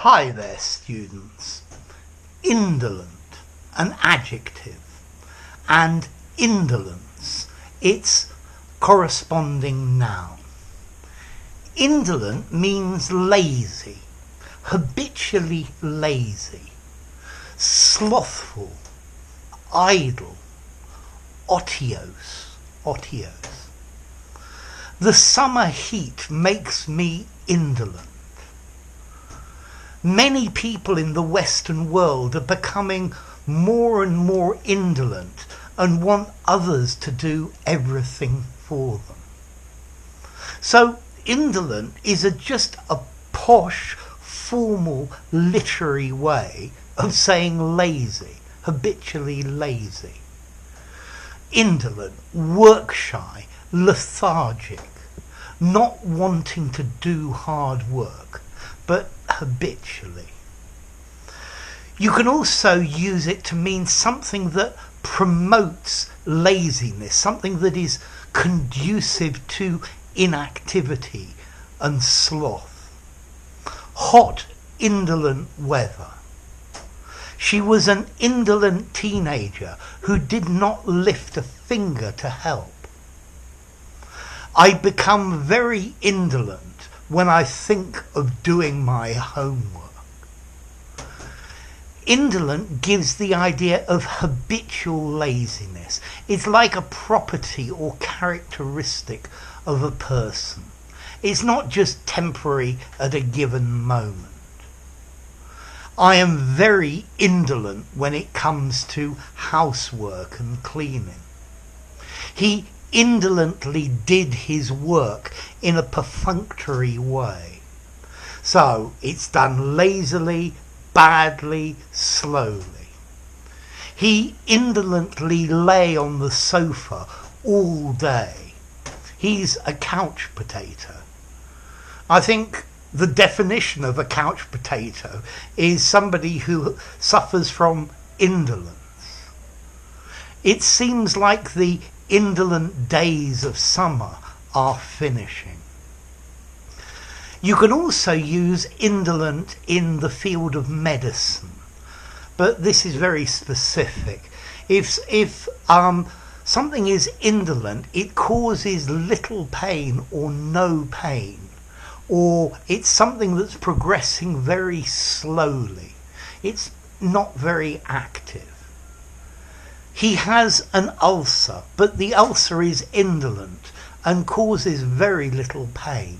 Hi there, students. Indolent, an adjective, and indolence, its corresponding noun. Indolent means lazy, habitually lazy, slothful, idle, otiose. The summer heat makes me indolent. Many people in the Western world are becoming more and more indolent and want others to do everything for them. So indolent is just a posh, formal, literary way of saying lazy, habitually lazy. Indolent, work-shy, lethargic, not wanting to do hard work, but habitually. You can also use it to mean something that promotes laziness, something that is conducive to inactivity and sloth. Hot, indolent weather. She was an indolent teenager who did not lift a finger to help. I become very indolent when I think of doing my homework. Indolent gives the idea of habitual laziness. It's like a property or characteristic of a person. It's not just temporary at a given moment. I am very indolent when it comes to housework and cleaning. He indolently did his work in a perfunctory way. So it's done lazily, badly, slowly. He indolently lay on the sofa all day. He's a couch potato. I think the definition of a couch potato is somebody who suffers from indolence. It seems like the indolent days of summer are finishing. You can also use indolent in the field of medicine, but this is very specific. If something is indolent, it causes little pain or no pain, or it's something that's progressing very slowly. It's not very active. He has an ulcer, but the ulcer is indolent and causes very little pain.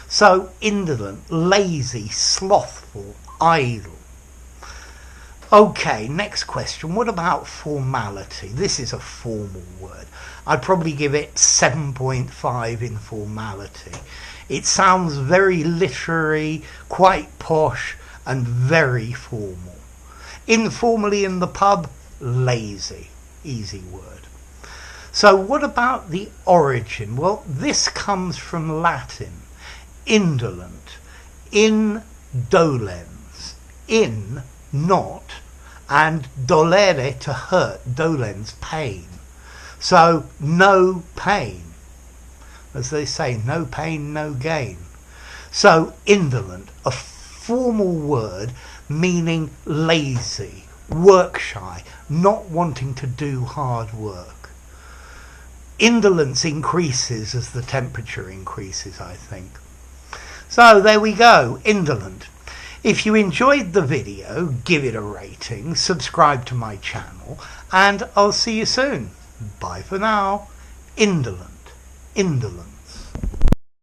So indolent, lazy, slothful, idle. Okay, next question. What about formality? This is a formal word. I'd probably give it 7.5 in formality. It sounds very literary, quite posh, and very formal. Informally in the pub, lazy. Easy word. So what about the origin? Well, this comes from Latin. Indolent. In dolens. In, not, and dolere, to hurt. Dolens, pain. So no pain. As they say, no pain, no gain. So indolent, a formal word meaning lazy, work-shy, not wanting to do hard work. Indolence increases as the temperature increases, I think. So there we go, indolent. If you enjoyed the video, give it a rating, subscribe to my channel, and I'll see you soon. Bye for now. Indolent. Indolent.